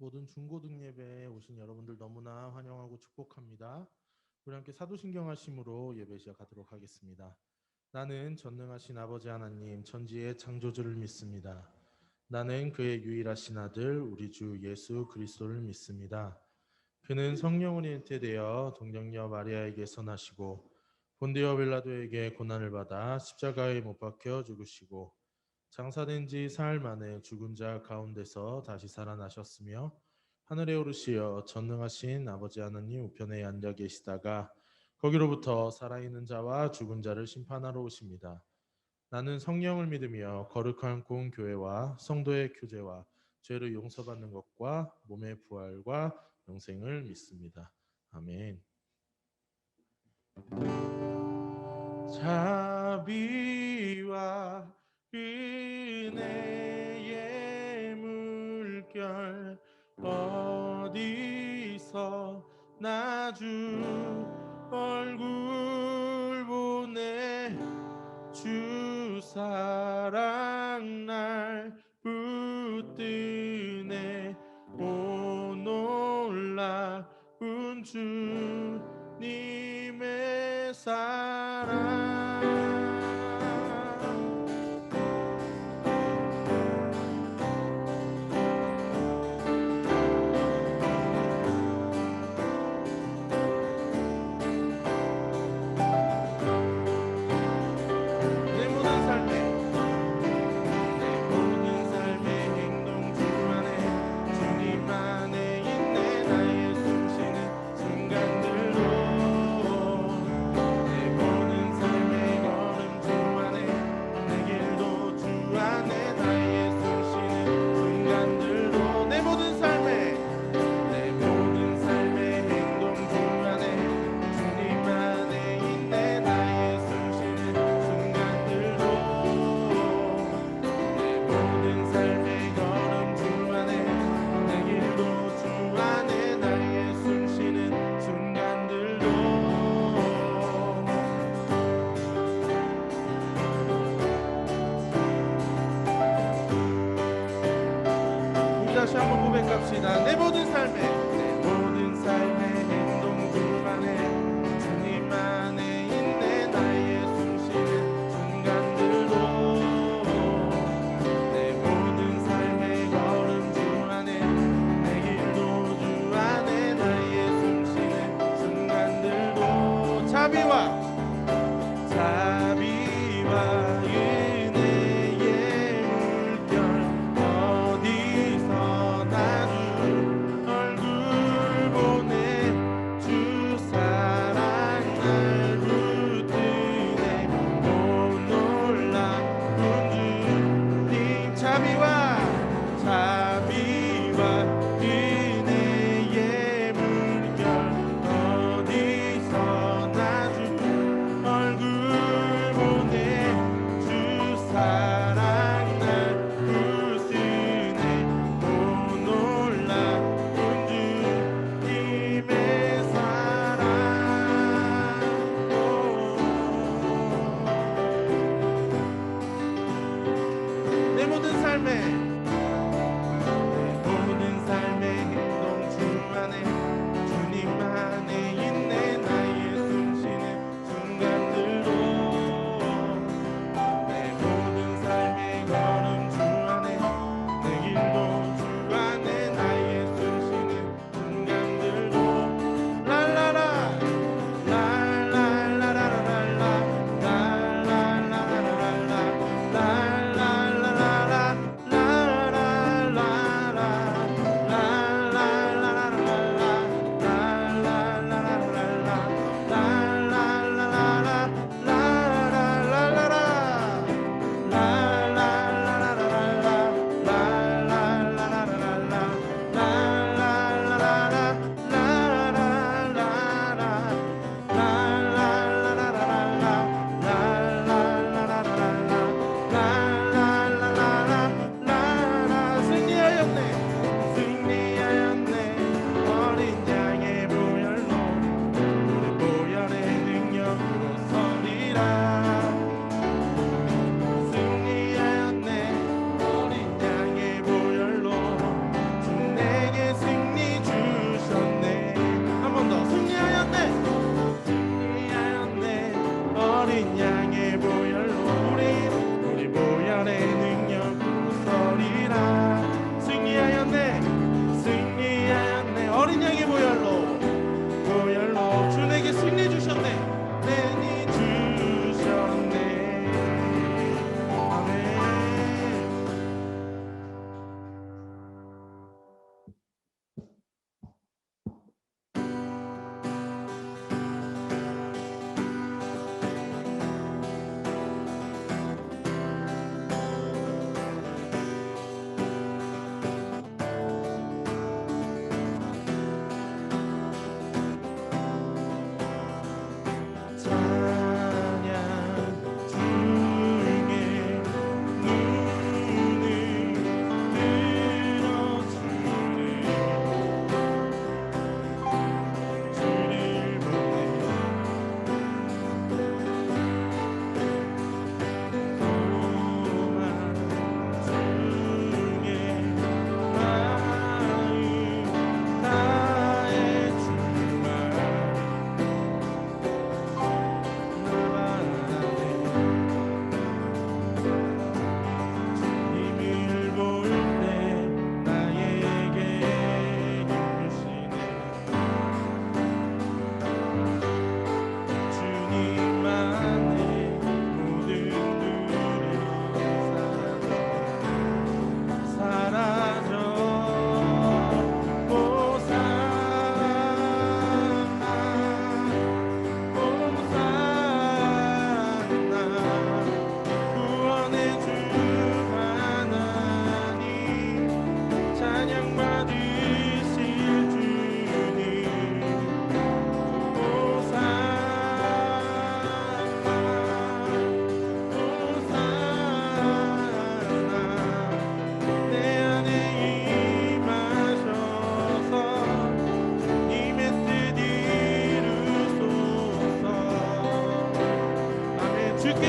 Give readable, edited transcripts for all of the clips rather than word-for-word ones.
모든 중고등 예배에 오신 여러분들 너무나 환영하고 축복합니다. 우리 함께 사도신경하심으로 예배 시작하도록 하겠습니다. 나는 전능하신 아버지 하나님 천지의 창조주를 믿습니다. 나는 그의 유일하신 아들 우리 주 예수 그리스도를 믿습니다. 그는 성령으로 잉태되어 동정녀 마리아에게서 나시고 본디오 빌라도에게 고난을 받아 십자가에 못 박혀 죽으시고 장사된 지 사흘 만에 죽은 자 가운데서 다시 살아나셨으며 하늘에 오르시어 전능하신 아버지 하나님 우편에 앉아 계시다가 거기로부터 살아있는 자와 죽은 자를 심판하러 오십니다. 나는 성령을 믿으며 거룩한 공교회와 성도의 교제와 죄를 용서받는 것과 몸의 부활과 영생을 믿습니다. 아멘. 자비와 은혜의 물결 어디서 나 주 얼굴 보내 주 사랑 날 붙드네 오 놀라운 주님의 사랑 다시 한번 고백합시다. 내 모든 삶의 행동 주 안에 주님 안에 있네 나의 숨쉬는 순간들도 내 모든 삶의 걸음 주 안에 내 길도 주 안에 나의 숨쉬는 순간들도 자비와 내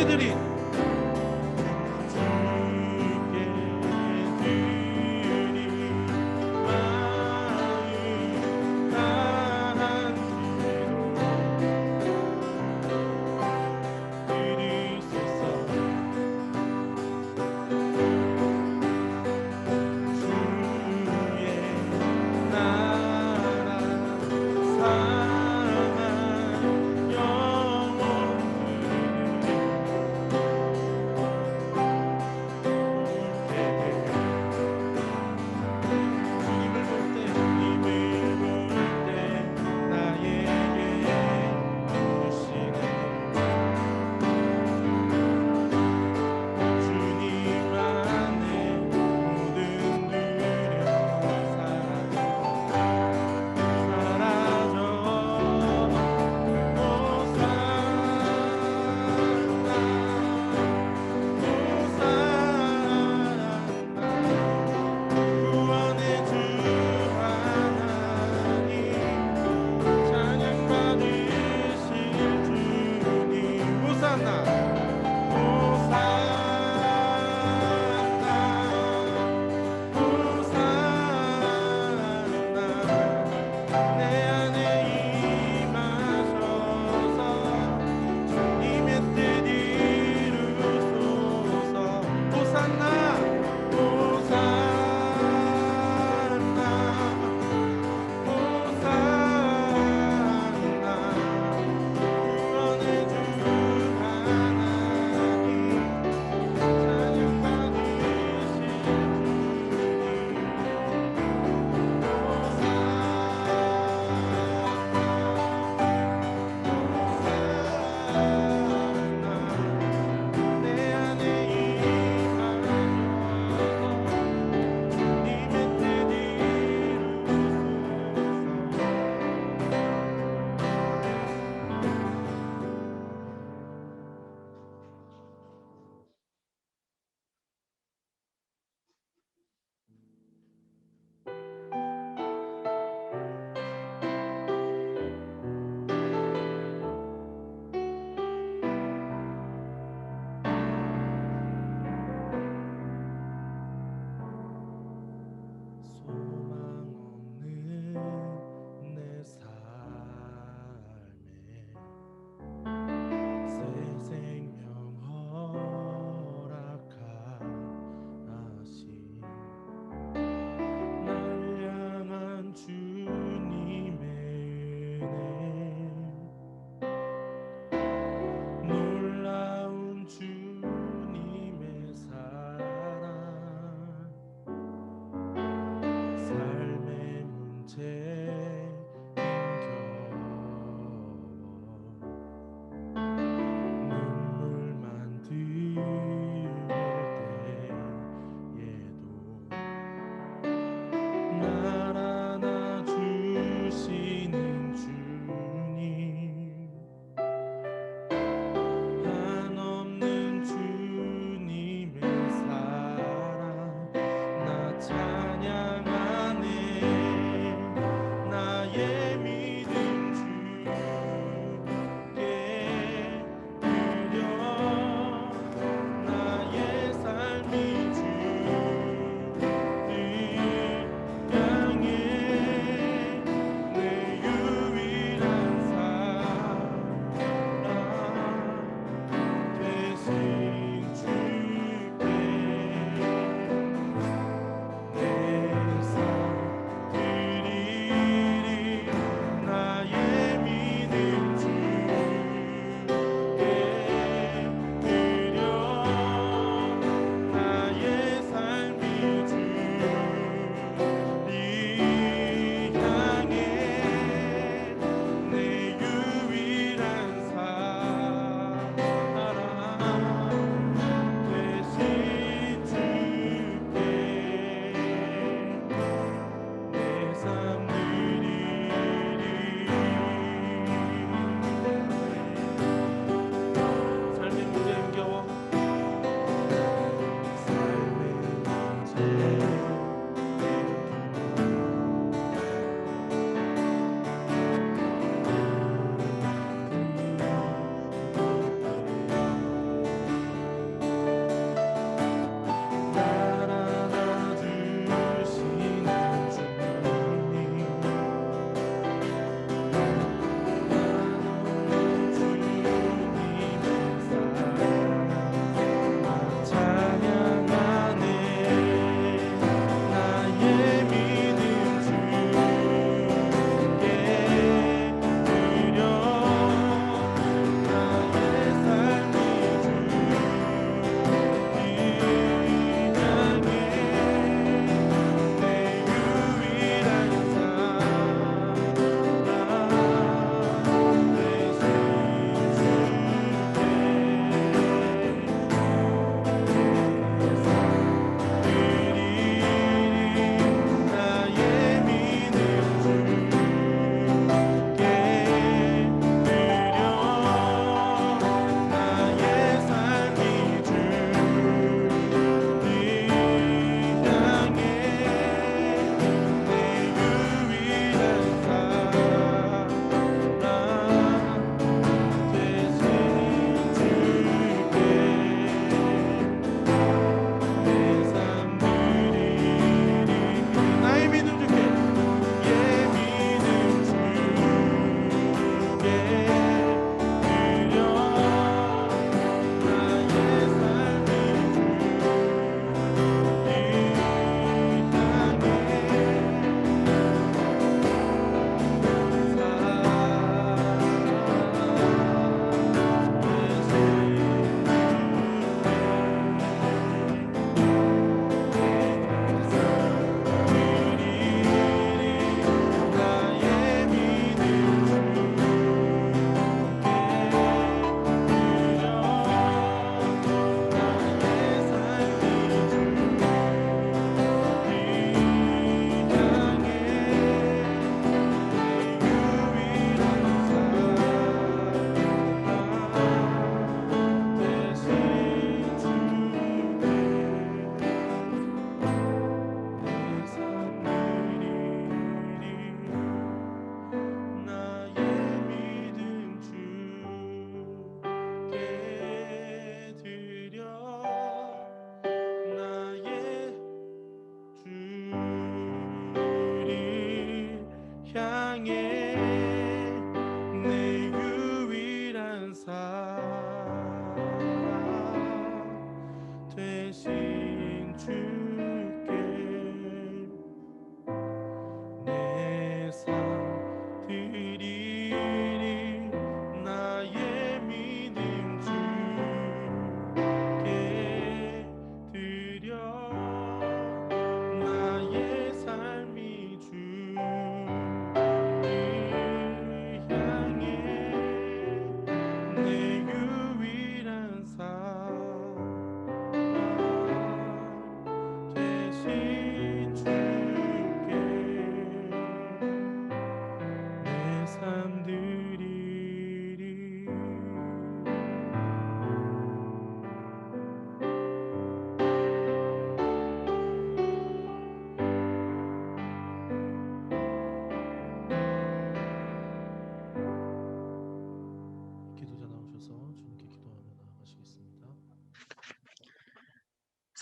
주께 드린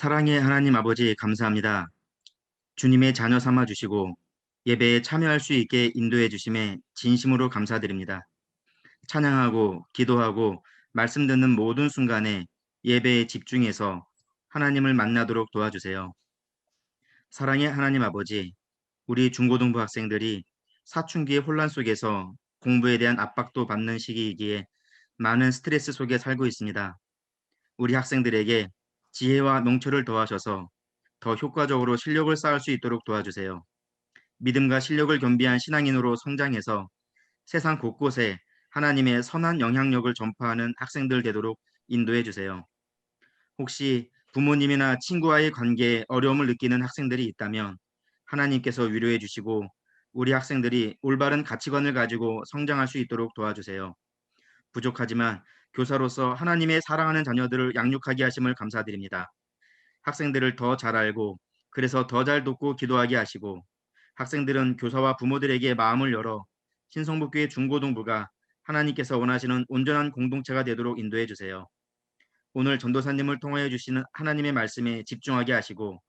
사랑의 하나님 아버지 감사합니다. 주님의 자녀 삼아 주시고 예배에 참여할 수 있게 인도해 주심에 진심으로 감사드립니다. 찬양하고 기도하고 말씀 듣는 모든 순간에 예배에 집중해서 하나님을 만나도록 도와주세요. 사랑의 하나님 아버지, 우리 중고등부 학생들이 사춘기의 혼란 속에서 공부에 대한 압박도 받는 시기이기에 많은 스트레스 속에 살고 있습니다. 우리 학생들에게 지혜와 명철을 더하셔서 더 효과적으로 실력을 쌓을 수 있도록 도와주세요. 믿음과 실력을 겸비한 신앙인으로 성장해서 세상 곳곳에 하나님의 선한 영향력을 전파하는 학생들 되도록 인도해 주세요. 혹시 부모님이나 친구와의 관계에 어려움을 느끼는 학생들이 있다면 하나님께서 위로해 주시고 우리 학생들이 올바른 가치관을 가지고 성장할 수 있도록 도와주세요. 부족하지만 교사로서 하나님의 사랑하는 자녀들을 양육하게 하심을 감사드립니다. 학생들을 더 잘 알고 그래서 더 잘 돕고 기도하게 하시고 학생들은 교사와 부모들에게 마음을 열어 신성북교회 중고등부가 하나님께서 원하시는 온전한 공동체가 되도록 인도해 주세요. 오늘 전도사님을 통하여 주시는 하나님의 말씀에 집중하게 하시고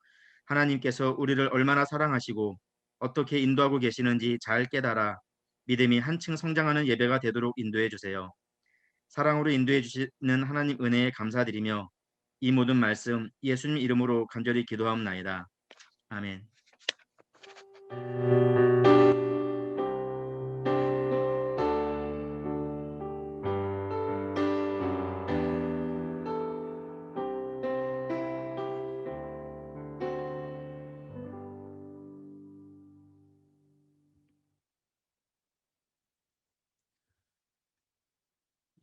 하나님께서 우리를 얼마나 사랑하시고 어떻게 인도하고 계시는지 잘 깨달아 믿음이 한층 성장하는 예배가 되도록 인도해 주세요. 사랑으로 인도해 주시는 하나님 은혜에 감사드리며 이 모든 말씀 예수님 이름으로 간절히 기도하옵나이다. 아멘.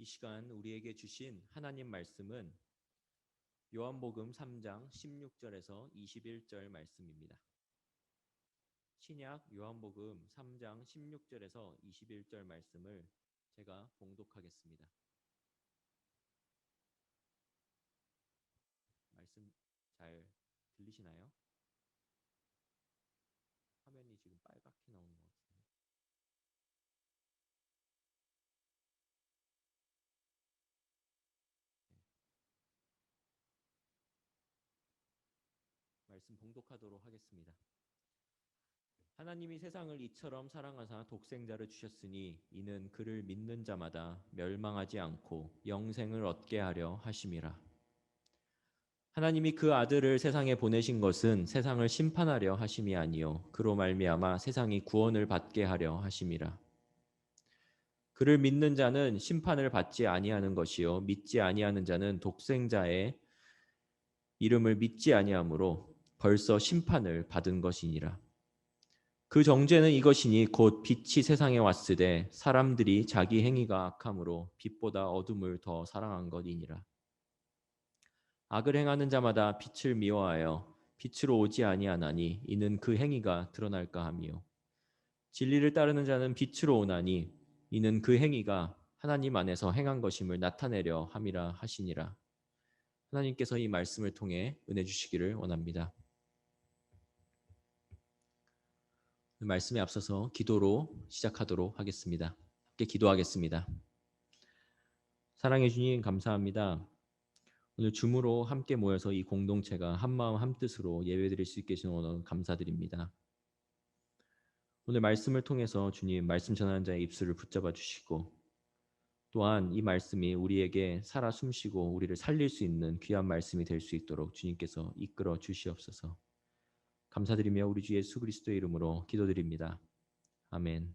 이 시간 우리에게 주신 하나님 말씀은 요한복음 3장 16절에서 21절 말씀입니다. 신약 요한복음 3장 16절에서 21절 말씀을 제가 봉독하겠습니다. 말씀 잘 들리시나요? 화면이 지금 빨갛게 나오는 것 같은데. 말씀 봉독하도록 하겠습니다. 하나님이 세상을 이처럼 사랑하사 독생자를 주셨으니 이는 그를 믿는 자마다 멸망하지 않고 영생을 얻게 하려 하심이라. 하나님이 그 아들을 세상에 보내신 것은 세상을 심판하려 하심이 아니요 그로 말미암아 세상이 구원을 받게 하려 하심이라. 그를 믿는 자는 심판을 받지 아니하는 것이요 믿지 아니하는 자는 독생자의 이름을 믿지 아니하므로 벌써 심판을 받은 것이니라. 그 정죄는 이것이니 곧 빛이 세상에 왔으되 사람들이 자기 행위가 악함으로 빛보다 어둠을 더 사랑한 것이니라. 악을 행하는 자마다 빛을 미워하여 빛으로 오지 아니하나니 이는 그 행위가 드러날까 함이요 진리를 따르는 자는 빛으로 오나니 이는 그 행위가 하나님 안에서 행한 것임을 나타내려 함이라 하시니라. 하나님께서 이 말씀을 통해 은혜 주시기를 원합니다. 말씀에 앞서서 기도로 시작하도록 하겠습니다. 함께 기도하겠습니다. 사랑해 주님 감사합니다. 오늘 줌으로 함께 모여서 이 공동체가 한마음 한뜻으로 예배드릴 수 있게 해주신 오늘 감사드립니다. 오늘 말씀을 통해서 주님 말씀 전하는 자의 입술을 붙잡아 주시고 또한 이 말씀이 우리에게 살아 숨쉬고 우리를 살릴 수 있는 귀한 말씀이 될 수 있도록 주님께서 이끌어 주시옵소서. 감사드리며 우리 주 예수 그리스도의 이름으로 기도드립니다. 아멘.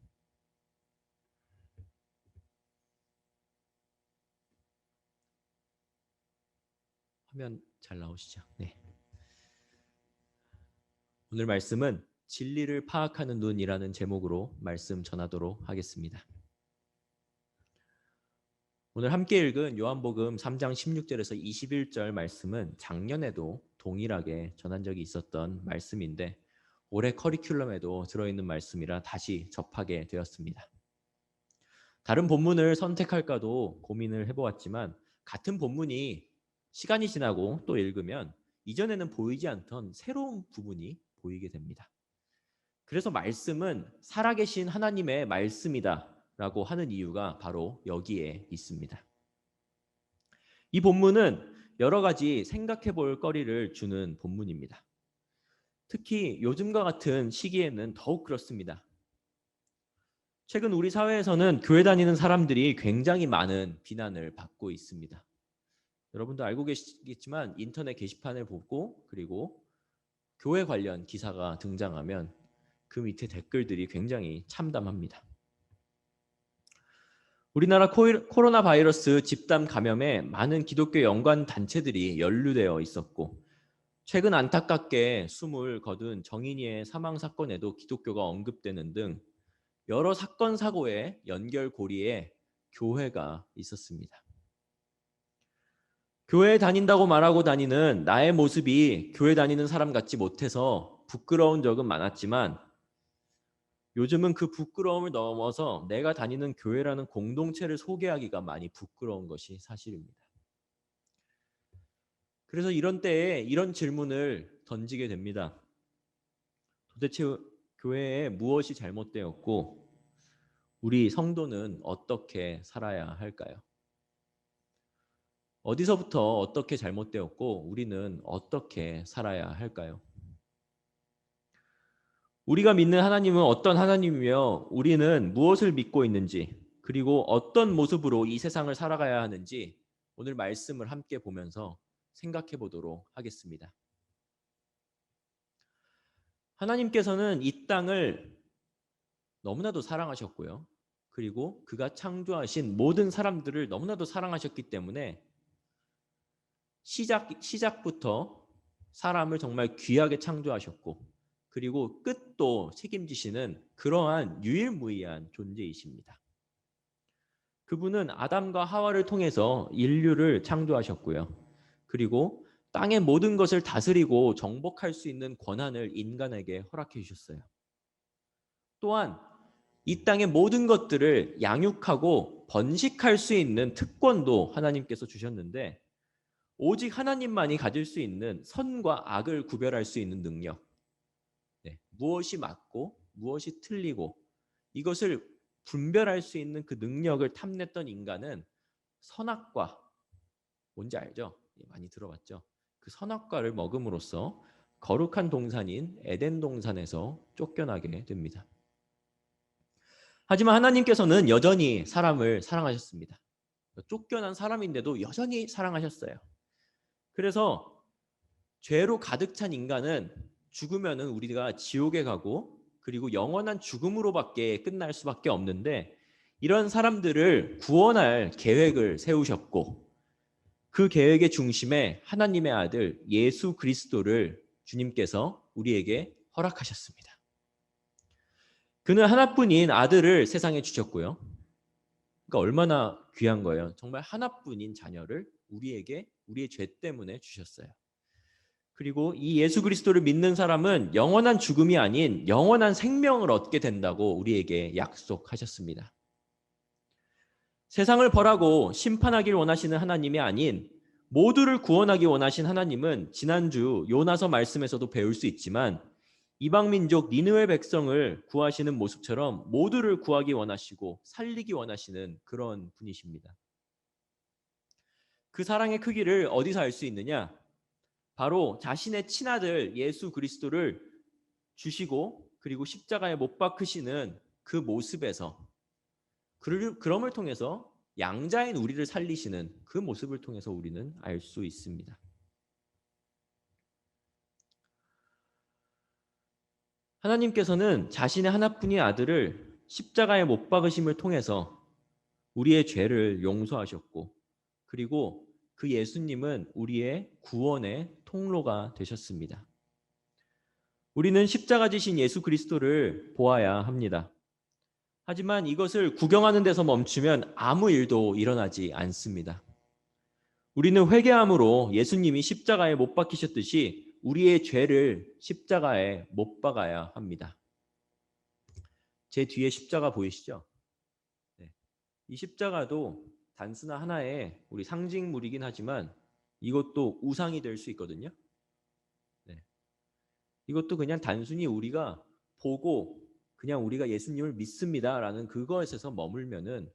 화면 잘 나오시죠? 네. 오늘 말씀은 진리를 파악하는 눈이라는 제목으로 말씀 전하도록 하겠습니다. 오늘 함께 읽은 요한복음 3장 16절에서 21절 말씀은 작년에도 동일하게 전한 적이 있었던 말씀인데 올해 커리큘럼에도 들어있는 말씀이라 다시 접하게 되었습니다. 다른 본문을 선택할까도 고민을 해보았지만 같은 본문이 시간이 지나고 또 읽으면 이전에는 보이지 않던 새로운 부분이 보이게 됩니다. 그래서 말씀은 살아계신 하나님의 말씀이다 라고 하는 이유가 바로 여기에 있습니다. 이 본문은 여러 가지 생각해 볼 거리를 주는 본문입니다. 특히 요즘과 같은 시기에는 더욱 그렇습니다. 최근 우리 사회에서는 교회 다니는 사람들이 굉장히 많은 비난을 받고 있습니다. 여러분도 알고 계시겠지만 인터넷 게시판을 보고 그리고 교회 관련 기사가 등장하면 그 밑에 댓글들이 굉장히 참담합니다. 우리나라 코로나 바이러스 집단 감염에 많은 기독교 연관 단체들이 연루되어 있었고 최근 안타깝게 숨을 거둔 정인이의 사망 사건에도 기독교가 언급되는 등 여러 사건 사고의 연결고리에 교회가 있었습니다. 교회에 다닌다고 말하고 다니는 나의 모습이 교회 다니는 사람 같지 못해서 부끄러운 적은 많았지만 요즘은 그 부끄러움을 넘어서 내가 다니는 교회라는 공동체를 소개하기가 많이 부끄러운 것이 사실입니다. 그래서 이런 때에 이런 질문을 던지게 됩니다. 도대체 교회에 무엇이 잘못되었고 우리 성도는 어떻게 살아야 할까요? 어디서부터 어떻게 잘못되었고 우리는 어떻게 살아야 할까요? 우리가 믿는 하나님은 어떤 하나님이며 우리는 무엇을 믿고 있는지 그리고 어떤 모습으로 이 세상을 살아가야 하는지 오늘 말씀을 함께 보면서 생각해 보도록 하겠습니다. 하나님께서는 이 땅을 너무나도 사랑하셨고요. 그리고 그가 창조하신 모든 사람들을 너무나도 사랑하셨기 때문에 시작부터 사람을 정말 귀하게 창조하셨고 그리고 끝도 책임지시는 그러한 유일무이한 존재이십니다. 그분은 아담과 하와를 통해서 인류를 창조하셨고요. 그리고 땅의 모든 것을 다스리고 정복할 수 있는 권한을 인간에게 허락해 주셨어요. 또한 이 땅의 모든 것들을 양육하고 번식할 수 있는 특권도 하나님께서 주셨는데 오직 하나님만이 가질 수 있는 선과 악을 구별할 수 있는 능력, 무엇이 맞고 무엇이 틀리고 이것을 분별할 수 있는 그 능력을 탐냈던 인간은 선악과, 뭔지 알죠? 많이 들어봤죠? 그 선악과를 먹음으로써 거룩한 동산인 에덴 동산에서 쫓겨나게 됩니다. 하지만 하나님께서는 여전히 사람을 사랑하셨습니다. 쫓겨난 사람인데도 여전히 사랑하셨어요. 그래서 죄로 가득 찬 인간은 죽으면은 우리가 지옥에 가고 그리고 영원한 죽음으로밖에 끝날 수밖에 없는데 이런 사람들을 구원할 계획을 세우셨고 그 계획의 중심에 하나님의 아들 예수 그리스도를 주님께서 우리에게 허락하셨습니다. 그는 하나뿐인 아들을 세상에 주셨고요. 그러니까 얼마나 귀한 거예요. 정말 하나뿐인 자녀를 우리에게 우리의 죄 때문에 주셨어요. 그리고 이 예수 그리스도를 믿는 사람은 영원한 죽음이 아닌 영원한 생명을 얻게 된다고 우리에게 약속하셨습니다. 세상을 벌하고 심판하길 원하시는 하나님이 아닌 모두를 구원하기 원하신 하나님은 지난주 요나서 말씀에서도 배울 수 있지만 이방 민족 니느웨 백성을 구하시는 모습처럼 모두를 구하기 원하시고 살리기 원하시는 그런 분이십니다. 그 사랑의 크기를 어디서 알 수 있느냐? 바로 자신의 친아들 예수 그리스도를 주시고 그리고 십자가에 못 박히시는 그 모습에서 그럼을 통해서 양자인 우리를 살리시는 그 모습을 통해서 우리는 알 수 있습니다. 하나님께서는 자신의 하나뿐인 아들을 십자가에 못 박으심을 통해서 우리의 죄를 용서하셨고 그리고 그 예수님은 우리의 구원의 통로가 되셨습니다. 우리는 십자가 지신 예수 그리스도를 보아야 합니다. 하지만 이것을 구경하는 데서 멈추면 아무 일도 일어나지 않습니다. 우리는 회개함으로 예수님이 십자가에 못 박히셨듯이 우리의 죄를 십자가에 못 박아야 합니다. 제 뒤에 십자가 보이시죠? 이 십자가도 단순한 하나의 우리 상징물이긴 하지만 이것도 우상이 될 수 있거든요. 이것도 그냥 단순히 우리가 보고 그냥 우리가 예수님을 믿습니다라는 그것에서 머물면은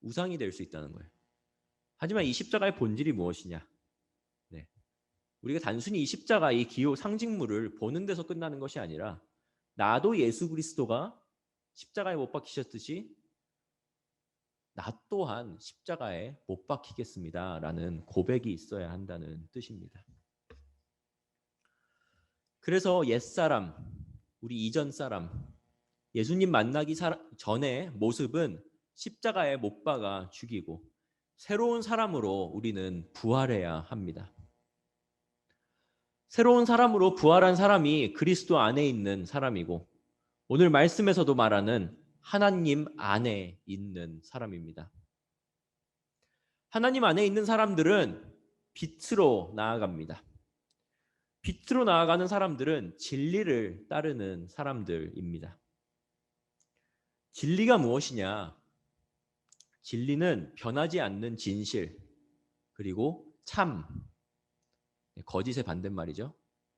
우상이 될 수 있다는 거예요. 하지만 이 십자가의 본질이 무엇이냐? 네. 우리가 단순히 이 십자가, 이 기호 상징물을 보는 데서 끝나는 것이 아니라 나도 예수 그리스도가 십자가에 못 박히셨듯이 나 또한 십자가에 못 박히겠습니다라는 고백이 있어야 한다는 뜻입니다. 그래서 옛사람, 우리 이전 사람, 예수님 만나기 전의 모습은 십자가에 못 박아 죽이고 새로운 사람으로 우리는 부활해야 합니다. 새로운 사람으로 부활한 사람이 그리스도 안에 있는 사람이고 오늘 말씀에서도 말하는 하나님 안에 있는 사람입니다. 하나님 안에 있는 사람들은 빛으로 나아갑니다. 빛으로 나아가는 사람들은 진리를 따르는 사람들입니다. 진리가 무엇이냐? 진리는 변하지 않는 진실, 그리고 참, 거짓의 반대말이죠.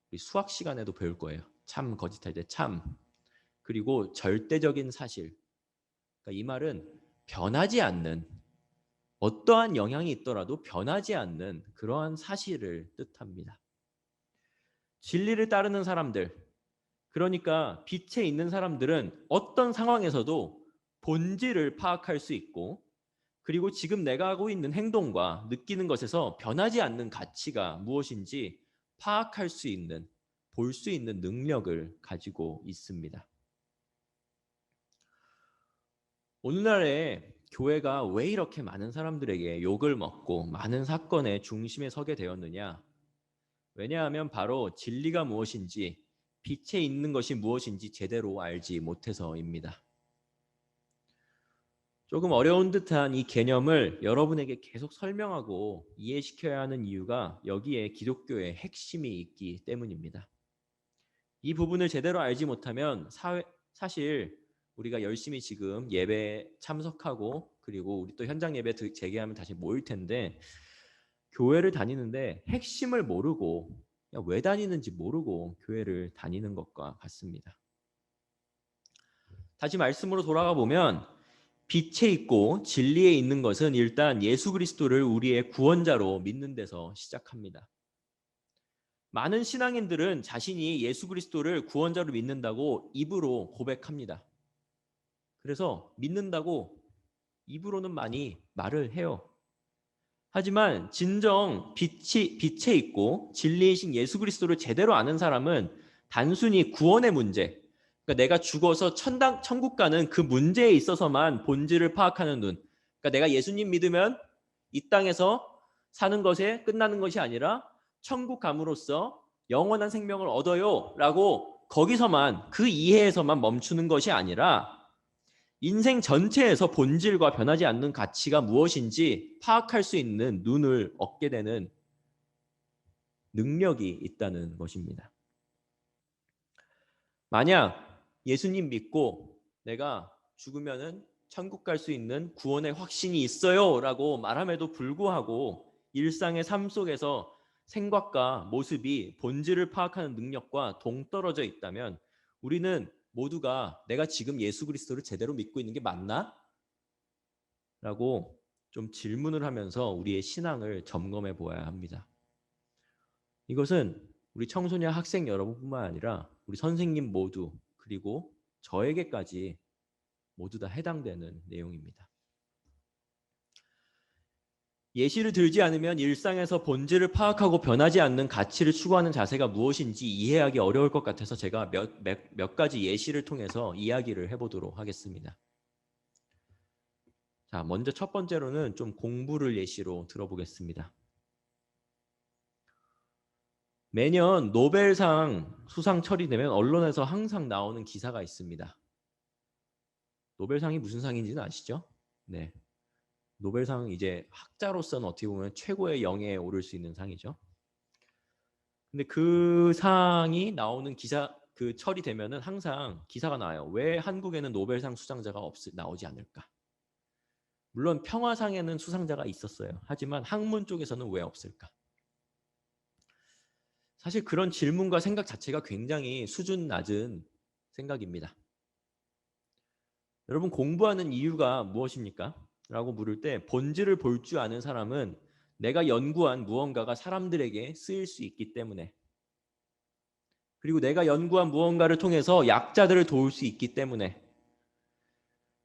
우리 수학 시간에도 배울 거예요. 참, 거짓할 때 참, 그리고 절대적인 사실. 그러니까 이 말은 변하지 않는, 어떠한 영향이 있더라도 변하지 않는 그러한 사실을 뜻합니다. 진리를 따르는 사람들, 그러니까 빛에 있는 사람들은 어떤 상황에서도 본질을 파악할 수 있고, 그리고 지금 내가 하고 있는 행동과 느끼는 것에서 변하지 않는 가치가 무엇인지 파악할 수 있는, 볼 수 있는 능력을 가지고 있습니다. 오늘날에 교회가 왜 이렇게 많은 사람들에게 욕을 먹고 많은 사건의 중심에 서게 되었느냐? 왜냐하면 바로 진리가 무엇인지, 빛에 있는 것이 무엇인지 제대로 알지 못해서입니다. 조금 어려운 듯한 이 개념을 여러분에게 계속 설명하고 이해시켜야 하는 이유가 여기에 기독교의 핵심이 있기 때문입니다. 이 부분을 제대로 알지 못하면 사실 우리가 열심히 지금 예배에 참석하고 그리고 우리 또 현장 예배 재개하면 다시 모일 텐데 교회를 다니는데 핵심을 모르고 왜 다니는지 모르고 교회를 다니는 것과 같습니다. 다시 말씀으로 돌아가 보면 빛에 있고 진리에 있는 것은 일단 예수 그리스도를 우리의 구원자로 믿는 데서 시작합니다. 많은 신앙인들은 자신이 예수 그리스도를 구원자로 믿는다고 입으로 고백합니다. 그래서 믿는다고 입으로는 많이 말을 해요. 하지만 진정 빛에 있고 진리이신 예수 그리스도를 제대로 아는 사람은 단순히 구원의 문제, 그러니까 내가 죽어서 천국 가는 그 문제에 있어서만 본질을 파악하는 눈, 그러니까 내가 예수님 믿으면 이 땅에서 사는 것에 끝나는 것이 아니라 천국 감으로써 영원한 생명을 얻어요 라고 거기서만, 그 이해에서만 멈추는 것이 아니라 인생 전체에서 본질과 변하지 않는 가치가 무엇인지 파악할 수 있는 눈을 얻게 되는 능력이 있다는 것입니다. 만약 예수님 믿고 내가 죽으면은 천국 갈 수 있는 구원의 확신이 있어요 라고 말함에도 불구하고 일상의 삶 속에서 생각과 모습이 본질을 파악하는 능력과 동떨어져 있다면 우리는 모두가 내가 지금 예수 그리스도를 제대로 믿고 있는 게 맞나? 라고 좀 질문을 하면서 우리의 신앙을 점검해 보아야 합니다. 이것은 우리 청소년 학생 여러분뿐만 아니라 우리 선생님 모두, 그리고 저에게까지 모두 다 해당되는 내용입니다. 예시를 들지 않으면 일상에서 본질을 파악하고 변하지 않는 가치를 추구하는 자세가 무엇인지 이해하기 어려울 것 같아서 제가 몇 가지 예시를 통해서 이야기를 해보도록 하겠습니다. 자, 먼저 첫 번째로는 좀 공부를 예시로 들어보겠습니다. 매년 노벨상 수상 처리되면 언론에서 항상 나오는 기사가 있습니다. 노벨상이 무슨 상인지는 아시죠? 네. 노벨상은 이제 학자로서는 어떻게 보면 최고의 영예에 오를 수 있는 상이죠. 근데 그 상이 나오는 기사, 그 처리되면은 항상 기사가 나와요. 왜 한국에는 노벨상 수상자가 나오지 않을까? 물론 평화상에는 수상자가 있었어요. 하지만 학문 쪽에서는 왜 없을까? 사실 그런 질문과 생각 자체가 굉장히 수준 낮은 생각입니다. 여러분 공부하는 이유가 무엇입니까? 라고 물을 때 본질을 볼 줄 아는 사람은 내가 연구한 무언가가 사람들에게 쓰일 수 있기 때문에, 그리고 내가 연구한 무언가를 통해서 약자들을 도울 수 있기 때문에,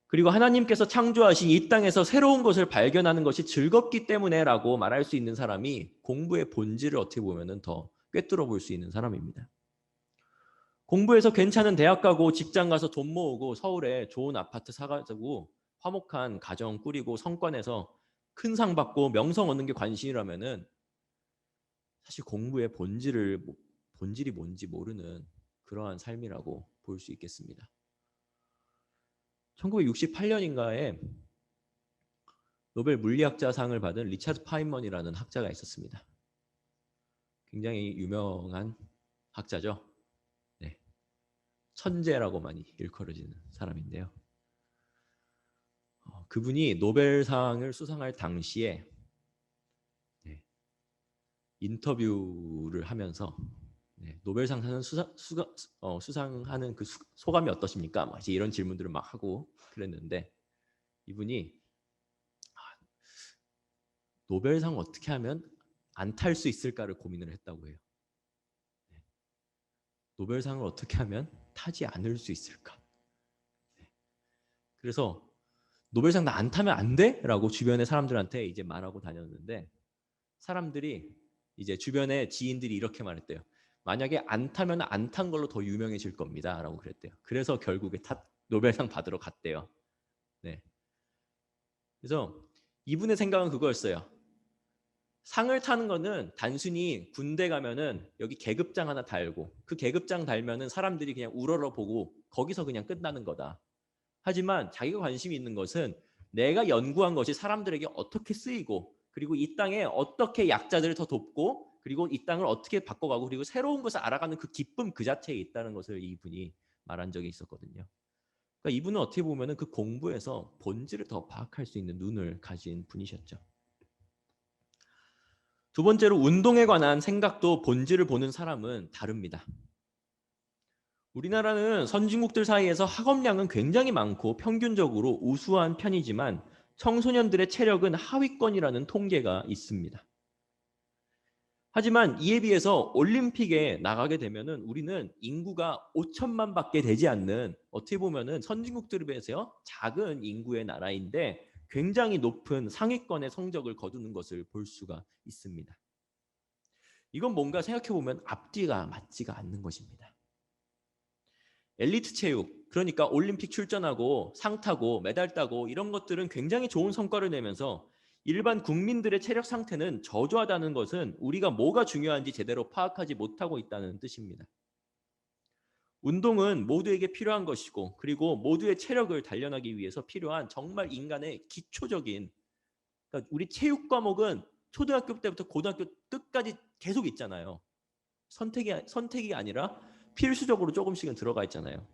그리고 하나님께서 창조하신 이 땅에서 새로운 것을 발견하는 것이 즐겁기 때문에라고 말할 수 있는 사람이 공부의 본질을 어떻게 보면 더 꿰뚫어 볼 수 있는 사람입니다. 공부해서 괜찮은 대학 가고 직장 가서 돈 모으고 서울에 좋은 아파트 사가지고 화목한 가정 꾸리고 성과 내서 큰 상 받고 명성 얻는 게 관심이라면은 사실 공부의 본질이 뭔지 모르는 그러한 삶이라고 볼 수 있겠습니다. 1968년인가에 노벨 물리학자상을 받은 리차드 파인먼이라는 학자가 있었습니다. 굉장히 유명한 학자죠. 네. 천재라고 많이 일컬어지는 사람인데요. 그분이 노벨상을 수상할 당시에 인터뷰를 하면서 노벨상 수상하는 그 소감이 어떠십니까? 막 이제 이런 질문들을 막 하고 그랬는데 이분이 노벨상 어떻게 하면 안 탈 수 있을까를 고민을 했다고 해요. 노벨상을 어떻게 하면 타지 않을 수 있을까? 그래서 노벨상 나 안 타면 안 돼? 라고 주변의 사람들한테 이제 말하고 다녔는데 사람들이 이제 주변의 지인들이 이렇게 말했대요. 만약에 안 타면 안 탄 걸로 더 유명해질 겁니다. 라고 그랬대요. 그래서 결국에 노벨상 받으러 갔대요. 네. 그래서 이분의 생각은 그거였어요. 상을 타는 거는 단순히 군대 가면은 여기 계급장 하나 달고 그 계급장 달면은 사람들이 그냥 우러러 보고 거기서 그냥 끝나는 거다. 하지만 자기가 관심이 있는 것은 내가 연구한 것이 사람들에게 어떻게 쓰이고 그리고 이 땅에 어떻게 약자들을 더 돕고 그리고 이 땅을 어떻게 바꿔가고 그리고 새로운 것을 알아가는 그 기쁨 그 자체에 있다는 것을 이분이 말한 적이 있었거든요. 그러니까 이분은 어떻게 보면 그 공부에서 본질을 더 파악할 수 있는 눈을 가진 분이셨죠. 두 번째로 운동에 관한 생각도 본질을 보는 사람은 다릅니다. 우리나라는 선진국들 사이에서 학업량은 굉장히 많고 평균적으로 우수한 편이지만 청소년들의 체력은 하위권이라는 통계가 있습니다. 하지만 이에 비해서 올림픽에 나가게 되면은 우리는 인구가 5천만 밖에 되지 않는 어떻게 보면은 선진국들에 비해서 작은 인구의 나라인데 굉장히 높은 상위권의 성적을 거두는 것을 볼 수가 있습니다. 이건 뭔가 생각해 보면 앞뒤가 맞지가 않는 것입니다. 엘리트 체육, 그러니까 올림픽 출전하고 상 타고 메달 따고 이런 것들은 굉장히 좋은 성과를 내면서 일반 국민들의 체력 상태는 저조하다는 것은 우리가 뭐가 중요한지 제대로 파악하지 못하고 있다는 뜻입니다. 운동은 모두에게 필요한 것이고 그리고 모두의 체력을 단련하기 위해서 필요한 정말 인간의 기초적인, 그러니까 우리 체육 과목은 초등학교 때부터 고등학교 끝까지 계속 있잖아요. 선택이 아니라 필수적으로 조금씩은 들어가 있잖아요.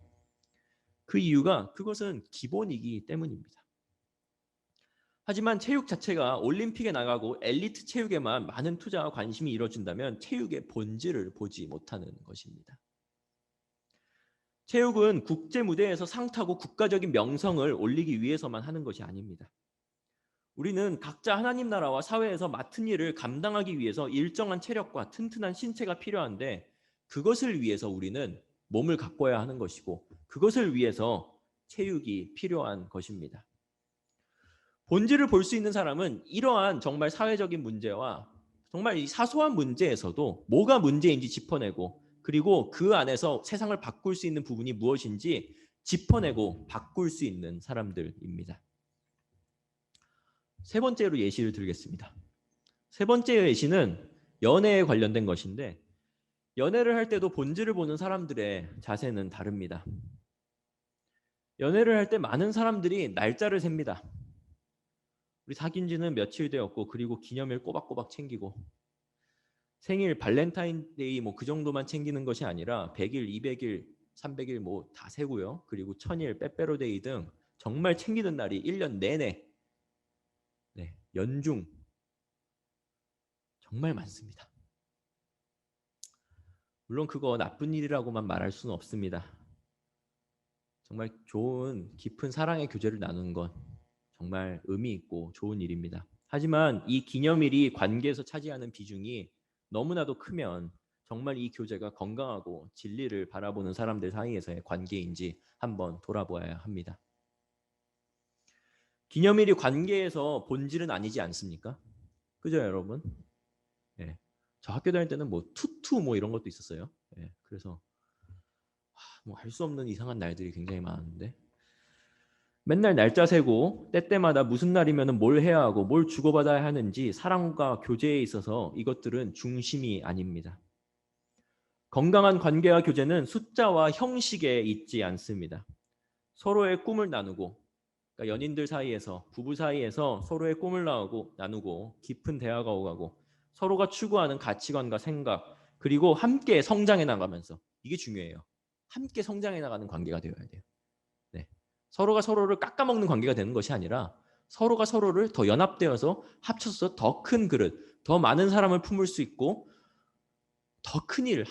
그 이유가 그것은 기본이기 때문입니다. 하지만 체육 자체가 올림픽에 나가고 엘리트 체육에만 많은 투자와 관심이 이루어진다면 체육의 본질을 보지 못하는 것입니다. 체육은 국제 무대에서 상 타고 국가적인 명성을 올리기 위해서만 하는 것이 아닙니다. 우리는 각자 하나님 나라와 사회에서 맡은 일을 감당하기 위해서 일정한 체력과 튼튼한 신체가 필요한데 그것을 위해서 우리는 몸을 가꿔야 하는 것이고 그것을 위해서 체육이 필요한 것입니다. 본질을 볼 수 있는 사람은 이러한 정말 사회적인 문제와 정말 이 사소한 문제에서도 뭐가 문제인지 짚어내고 그리고 그 안에서 세상을 바꿀 수 있는 부분이 무엇인지 짚어내고 바꿀 수 있는 사람들입니다. 세 번째로 예시를 드리겠습니다. 세 번째 예시는 연애에 관련된 것인데 연애를 할 때도 본질을 보는 사람들의 자세는 다릅니다. 연애를 할 때 많은 사람들이 날짜를 셉니다. 우리 사귄 지는 며칠 되었고 그리고 기념일 꼬박꼬박 챙기고 생일 발렌타인데이 뭐 그 정도만 챙기는 것이 아니라 100일, 200일, 300일 뭐 다 세고요. 그리고 1000일, 빼빼로데이 등 정말 챙기는 날이 1년 내내 연중 정말 많습니다. 물론 그거 나쁜 일이라고만 말할 수는 없습니다. 정말 좋은 깊은 사랑의 교제를 나누는 건 정말 의미 있고 좋은 일입니다. 하지만 이 기념일이 관계에서 차지하는 비중이 너무나도 크면 정말 이 교제가 건강하고 진리를 바라보는 사람들 사이에서의 관계인지 한번 돌아보아야 합니다. 기념일이 관계에서 본질은 아니지 않습니까? 그죠, 여러분? 예. 저 학교 다닐 때는 뭐 투투 뭐 이런 것도 있었어요. 예. 그래서 뭐 할 수 없는 이상한 날들이 굉장히 많았는데 맨날 날짜 세고 때때마다 무슨 날이면 뭘 해야 하고 뭘 주고받아야 하는지 사랑과 교제에 있어서 이것들은 중심이 아닙니다. 건강한 관계와 교제는 숫자와 형식에 있지 않습니다. 서로의 꿈을 나누고 그러니까 연인들 사이에서 부부 사이에서 서로의 꿈을 나누고 깊은 대화가 오가고 서로가 추구하는 가치관과 생각 그리고 함께 성장해 나가면서 이게 중요해요. 함께 성장해 나가는 관계가 되어야 돼요. 네. 서로가 서로를 깎아먹는 관계가 되는 것이 아니라 서로가 서로를 더 연합되어서 합쳐서 더 큰 그릇, 더 많은 사람을 품을 수 있고 더 큰 일,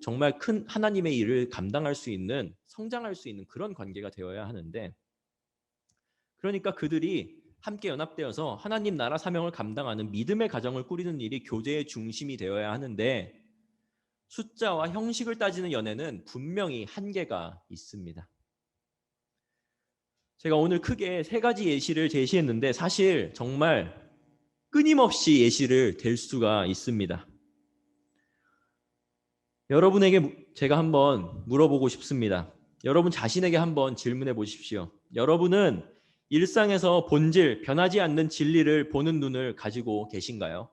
정말 큰 하나님의 일을 감당할 수 있는 성장할 수 있는 그런 관계가 되어야 하는데 그러니까 그들이 함께 연합되어서 하나님 나라 사명을 감당하는 믿음의 가정을 꾸리는 일이 교제의 중심이 되어야 하는데 숫자와 형식을 따지는 연애는 분명히 한계가 있습니다. 제가 오늘 크게 세 가지 예시를 제시했는데 사실 정말 끊임없이 예시를 댈 수가 있습니다. 여러분에게 제가 한번 물어보고 싶습니다. 여러분 자신에게 한번 질문해 보십시오. 여러분은 일상에서 본질, 변하지 않는 진리를 보는 눈을 가지고 계신가요?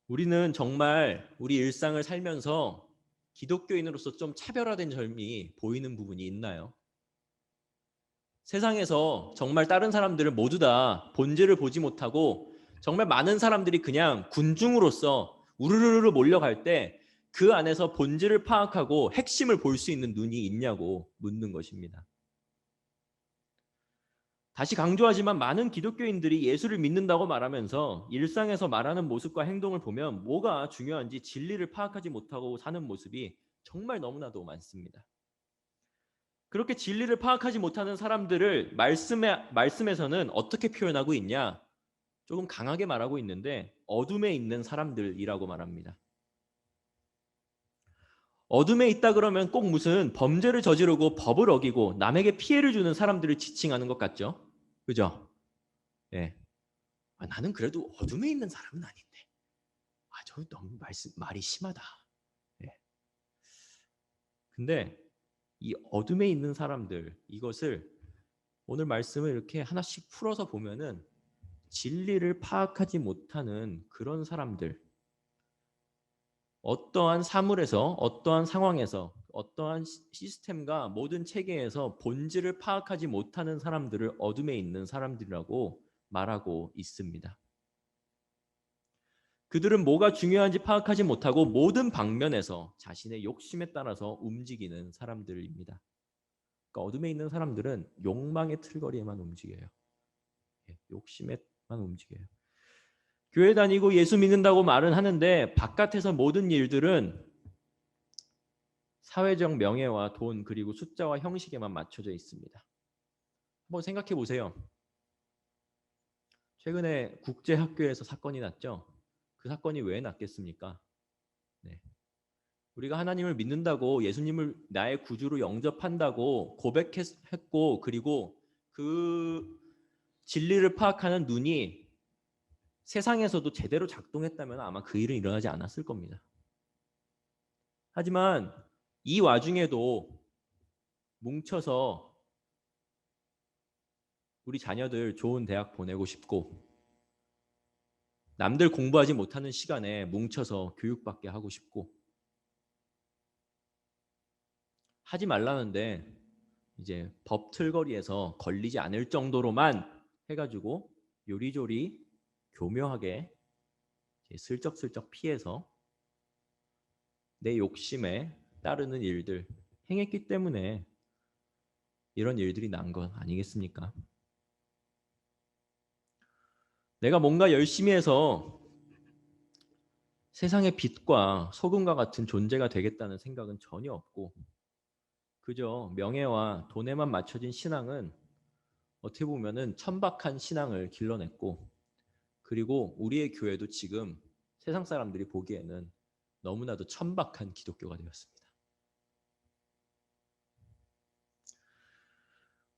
우리는 정말 우리 일상을 살면서 기독교인으로서 좀 차별화된 점이 보이는 부분이 있나요? 세상에서 정말 다른 사람들을 모두 다 본질을 보지 못하고 정말 많은 사람들이 그냥 군중으로서 우르르르 몰려갈 때 그 안에서 본질을 파악하고 핵심을 볼 수 있는 눈이 있냐고 묻는 것입니다. 다시 강조하지만 많은 기독교인들이 예수를 믿는다고 말하면서 일상에서 말하는 모습과 행동을 보면 뭐가 중요한지 진리를 파악하지 못하고 사는 모습이 정말 너무나도 많습니다. 그렇게 진리를 파악하지 못하는 사람들을 말씀에서는 어떻게 표현하고 있냐? 조금 강하게 말하고 있는데 어둠에 있는 사람들이라고 말합니다. 어둠에 있다 그러면 꼭 무슨 범죄를 저지르고 법을 어기고 남에게 피해를 주는 사람들을 지칭하는 것 같죠? 그죠? 예. 나는 그래도 어둠에 있는 사람은 아닌데. 저 너무 말이 심하다. 예. 근데 이 어둠에 있는 사람들 이것을 오늘 말씀을 이렇게 하나씩 풀어서 보면은 진리를 파악하지 못하는 그런 사람들 어떠한 사물에서 어떠한 상황에서 어떠한 시스템과 모든 체계에서 본질을 파악하지 못하는 사람들을 어둠에 있는 사람들이라고 말하고 있습니다. 그들은 뭐가 중요한지 파악하지 못하고 모든 방면에서 자신의 욕심에 따라서 움직이는 사람들입니다. 그러니까 어둠에 있는 사람들은 욕망의 틀거리에만 움직여요. 욕심에만 움직여요. 교회 다니고 예수 믿는다고 말은 하는데 바깥에서 모든 일들은 사회적 명예와 돈 그리고 숫자와 형식에만 맞춰져 있습니다. 한번 생각해 보세요. 최근에 국제학교에서 사건이 났죠. 그 사건이 왜 났겠습니까? 네. 우리가 하나님을 믿는다고 예수님을 나의 구주로 영접한다고 고백했고 그리고 그 진리를 파악하는 눈이 세상에서도 제대로 작동했다면 아마 그 일은 일어나지 않았을 겁니다. 하지만 이 와중에도 뭉쳐서 우리 자녀들 좋은 대학 보내고 싶고 남들 공부하지 못하는 시간에 뭉쳐서 교육받게 하고 싶고 하지 말라는데 이제 법 틀거리에서 걸리지 않을 정도로만 해가지고 요리조리 교묘하게 슬쩍슬쩍 피해서 내 욕심에 따르는 일들 행했기 때문에 이런 일들이 난 건 아니겠습니까? 내가 뭔가 열심히 해서 세상의 빛과 소금과 같은 존재가 되겠다는 생각은 전혀 없고 그저 명예와 돈에만 맞춰진 신앙은 어떻게 보면은 천박한 신앙을 길러냈고, 그리고 우리의 교회도 지금 세상 사람들이 보기에는 너무나도 천박한 기독교가 되었습니다.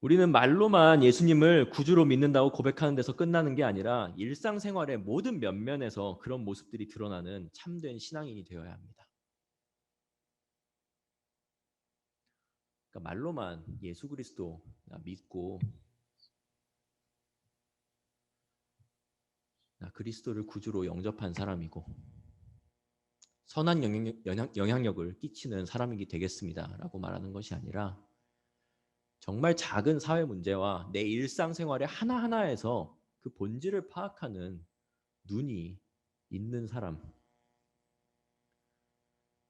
우리는 말로만 예수님을 구주로 믿는다고 고백하는 데서 끝나는 게 아니라 일상생활의 모든 면면에서 그런 모습들이 드러나는 참된 신앙인이 되어야 합니다. 그러니까 말로만 예수 그리스도 나 믿고 나 그리스도를 구주로 영접한 사람이고 선한 영향력을 끼치는 사람이 되겠습니다라고 말하는 것이 아니라 정말 작은 사회 문제와 내 일상생활의 하나하나에서 그 본질을 파악하는 눈이 있는 사람,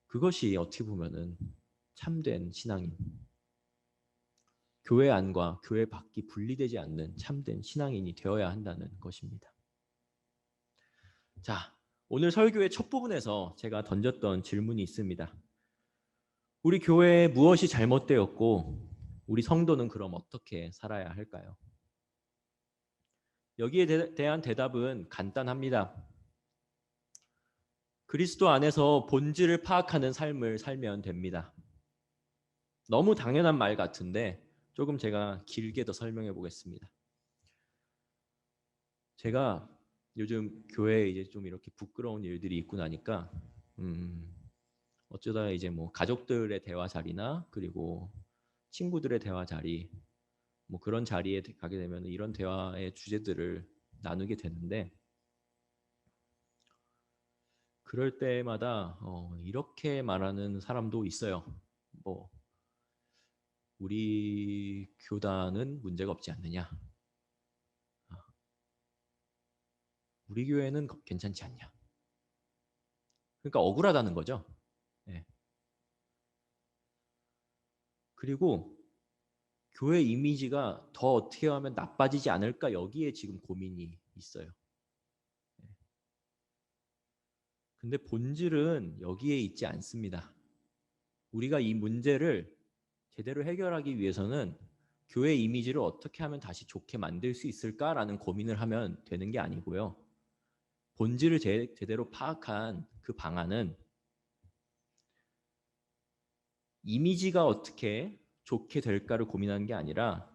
그것이 어떻게 보면은 참된 신앙인, 교회 안과 교회 밖이 분리되지 않는 참된 신앙인이 되어야 한다는 것입니다. 자, 오늘 설교의 첫 부분에서 제가 던졌던 질문이 있습니다. 우리 교회에 무엇이 잘못되었고 우리 성도는 그럼 어떻게 살아야 할까요? 여기에 대한 대답은 간단합니다. 그리스도 안에서 본질을 파악하는 삶을 살면 됩니다. 너무 당연한 말 같은데 조금 제가 길게 더 설명해 보겠습니다. 제가 요즘 교회에 이제 좀 이렇게 부끄러운 일들이 있고 나니까 어쩌다 이제 뭐 가족들의 대화 자리나 그리고 친구들의 대화 자리 뭐 그런 자리에 가게 되면 이런 대화의 주제들을 나누게 되는데 그럴 때마다 이렇게 말하는 사람도 있어요. 뭐 우리 교단은 문제가 없지 않느냐? 우리 교회는 괜찮지 않냐? 그러니까 억울하다는 거죠. 네. 그리고 교회 이미지가 더 어떻게 하면 나빠지지 않을까 여기에 지금 고민이 있어요. 네. 근데 본질은 여기에 있지 않습니다. 우리가 이 문제를 제대로 해결하기 위해서는 교회 이미지를 어떻게 하면 다시 좋게 만들 수 있을까라는 고민을 하면 되는 게 아니고요. 본질을 제대로 파악한 그 방안은 이미지가 어떻게 좋게 될까를 고민하는 게 아니라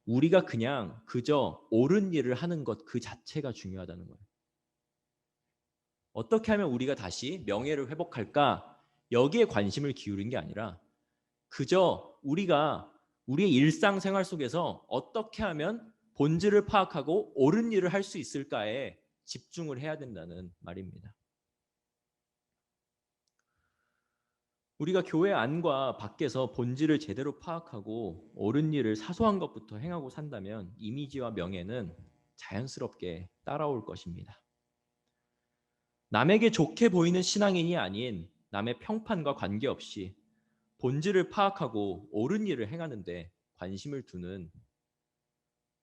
우리가 그냥 그저 옳은 일을 하는 것 그 자체가 중요하다는 거예요. 어떻게 하면 우리가 다시 명예를 회복할까? 여기에 관심을 기울인 게 아니라 그저 우리가 우리의 일상생활 속에서 어떻게 하면 본질을 파악하고 옳은 일을 할 수 있을까에 집중을 해야 된다는 말입니다. 우리가 교회 안과 밖에서 본질을 제대로 파악하고 옳은 일을 사소한 것부터 행하고 산다면 이미지와 명예는 자연스럽게 따라올 것입니다. 남에게 좋게 보이는 신앙인이 아닌 남의 평판과 관계없이 본질을 파악하고 옳은 일을 행하는 데 관심을 두는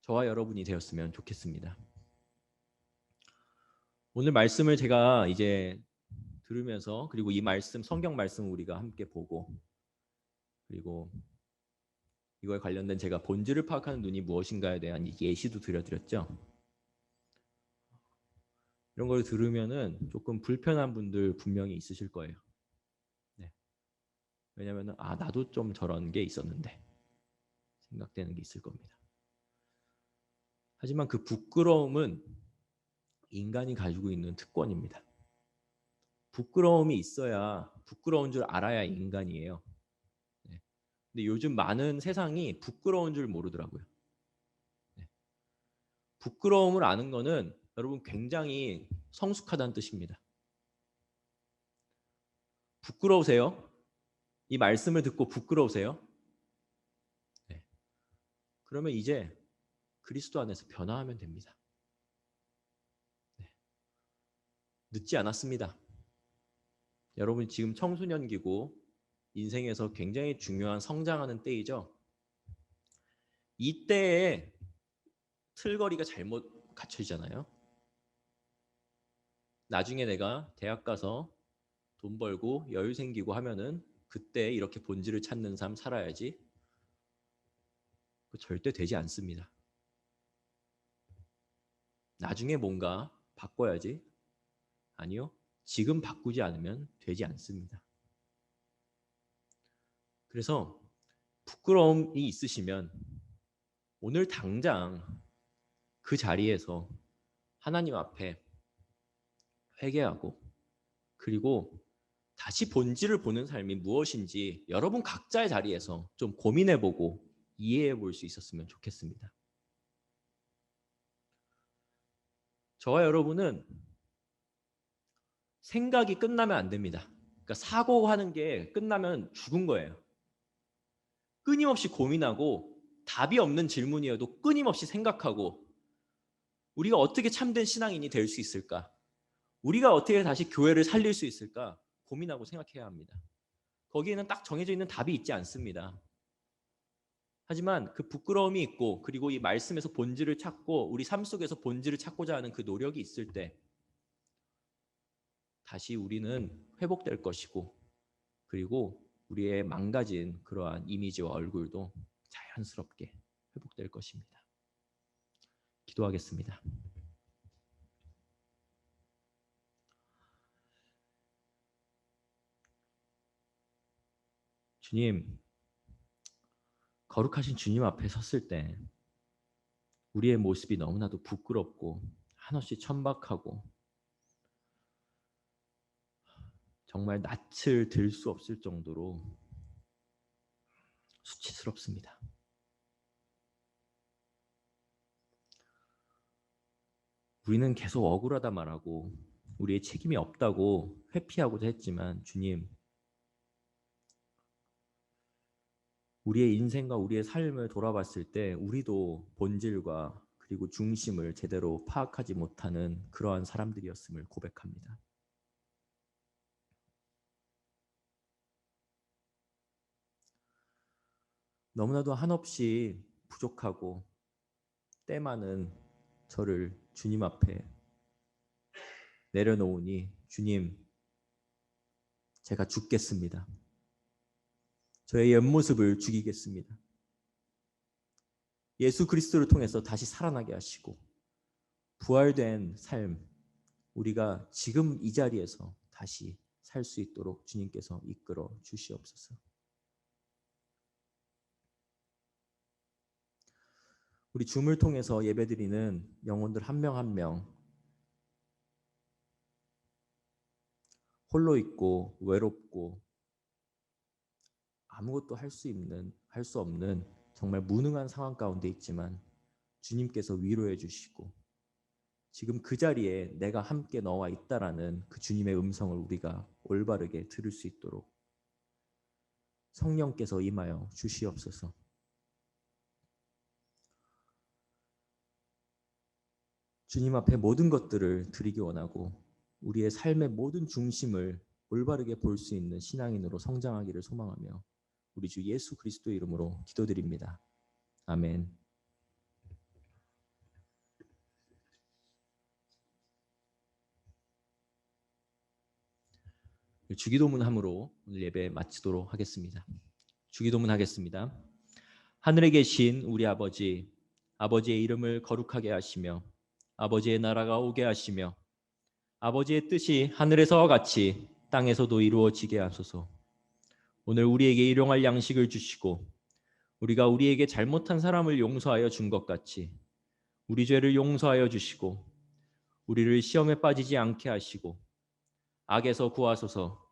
저와 여러분이 되었으면 좋겠습니다. 오늘 말씀을 제가 이제 들으면서 그리고 이 말씀 성경 말씀 우리가 함께 보고 그리고 이거에 관련된 제가 본질을 파악하는 눈이 무엇인가에 대한 예시도 드렸죠. 이런 걸 들으면은 조금 불편한 분들 분명히 있으실 거예요. 네. 왜냐면은 나도 좀 저런 게 있었는데 생각되는 게 있을 겁니다. 하지만 그 부끄러움은 인간이 가지고 있는 특권입니다. 부끄러움이 있어야 부끄러운 줄 알아야 인간이에요. 네. 근데 요즘 많은 세상이 부끄러운 줄 모르더라고요. 네. 부끄러움을 아는 거는 여러분 굉장히 성숙하다는 뜻입니다. 부끄러우세요? 이 말씀을 듣고 부끄러우세요? 네. 그러면 이제 그리스도 안에서 변화하면 됩니다. 네. 늦지 않았습니다. 여러분 지금 청소년기고 인생에서 굉장히 중요한 성장하는 때이죠. 이때에 틀거리가 잘못 갖춰지잖아요. 나중에 내가 대학 가서 돈 벌고 여유 생기고 하면은 그때 이렇게 본질을 찾는 삶 살아야지. 절대 되지 않습니다. 나중에 뭔가 바꿔야지. 아니요. 지금 바꾸지 않으면 되지 않습니다. 그래서 부끄러움이 있으시면 오늘 당장 그 자리에서 하나님 앞에 회개하고 그리고 다시 본질을 보는 삶이 무엇인지 여러분 각자의 자리에서 좀 고민해보고 이해해볼 수 있었으면 좋겠습니다. 저와 여러분은 생각이 끝나면 안 됩니다. 그러니까 사고하는 게 끝나면 죽은 거예요. 끊임없이 고민하고 답이 없는 질문이어도 끊임없이 생각하고 우리가 어떻게 참된 신앙인이 될 수 있을까? 우리가 어떻게 다시 교회를 살릴 수 있을까? 고민하고 생각해야 합니다. 거기에는 딱 정해져 있는 답이 있지 않습니다. 하지만 그 부끄러움이 있고 그리고 이 말씀에서 본질을 찾고 우리 삶 속에서 본질을 찾고자 하는 그 노력이 있을 때 다시 우리는 회복될 것이고 그리고 우리의 망가진 그러한 이미지와 얼굴도 자연스럽게 회복될 것입니다. 기도하겠습니다. 주님, 거룩하신 주님 앞에 섰을 때 우리의 모습이 너무나도 부끄럽고 한없이 천박하고 정말 낯을 들 수 없을 정도로 수치스럽습니다. 우리는 계속 억울하다 말하고 우리의 책임이 없다고 회피하고자 했지만 주님, 우리의 인생과 우리의 삶을 돌아봤을 때 우리도 본질과 그리고 중심을 제대로 파악하지 못하는 그러한 사람들이었음을 고백합니다. 너무나도 한없이 부족하고 때 많은 저를 주님 앞에 내려놓으니 주님, 제가 죽겠습니다. 저의 옆모습을 죽이겠습니다. 예수 그리스도를 통해서 다시 살아나게 하시고 부활된 삶, 우리가 지금 이 자리에서 다시 살 수 있도록 주님께서 이끌어 주시옵소서. 우리 줌을 통해서 예배드리는 영혼들 한 명 한 명 홀로 있고 외롭고 아무것도 할 수 없는 정말 무능한 상황 가운데 있지만 주님께서 위로해 주시고 지금 그 자리에 내가 함께 너와 있다라는 그 주님의 음성을 우리가 올바르게 들을 수 있도록 성령께서 임하여 주시옵소서. 주님 앞에 모든 것들을 드리기 원하고 우리의 삶의 모든 중심을 올바르게 볼 수 있는 신앙인으로 성장하기를 소망하며 우리 주 예수 그리스도의 이름으로 기도드립니다. 아멘. 주기도문 함으로 오늘 예배 마치도록 하겠습니다. 주기도문 하겠습니다. 하늘에 계신 우리 아버지, 아버지의 이름을 거룩하게 하시며 아버지의 나라가 오게 하시며 아버지의 뜻이 하늘에서와 같이 땅에서도 이루어지게 하소서. 오늘 우리에게 일용할 양식을 주시고 우리가 우리에게 잘못한 사람을 용서하여 준 것 같이 우리 죄를 용서하여 주시고 우리를 시험에 빠지지 않게 하시고 악에서 구하소서.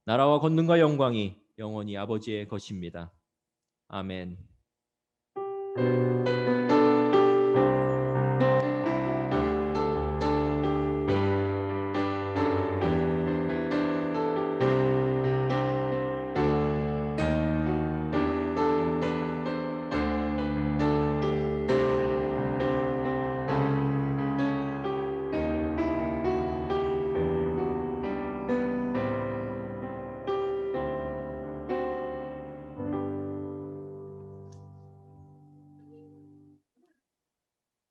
나라와 권능과 영광이 영원히 아버지의 것입니다. 아멘.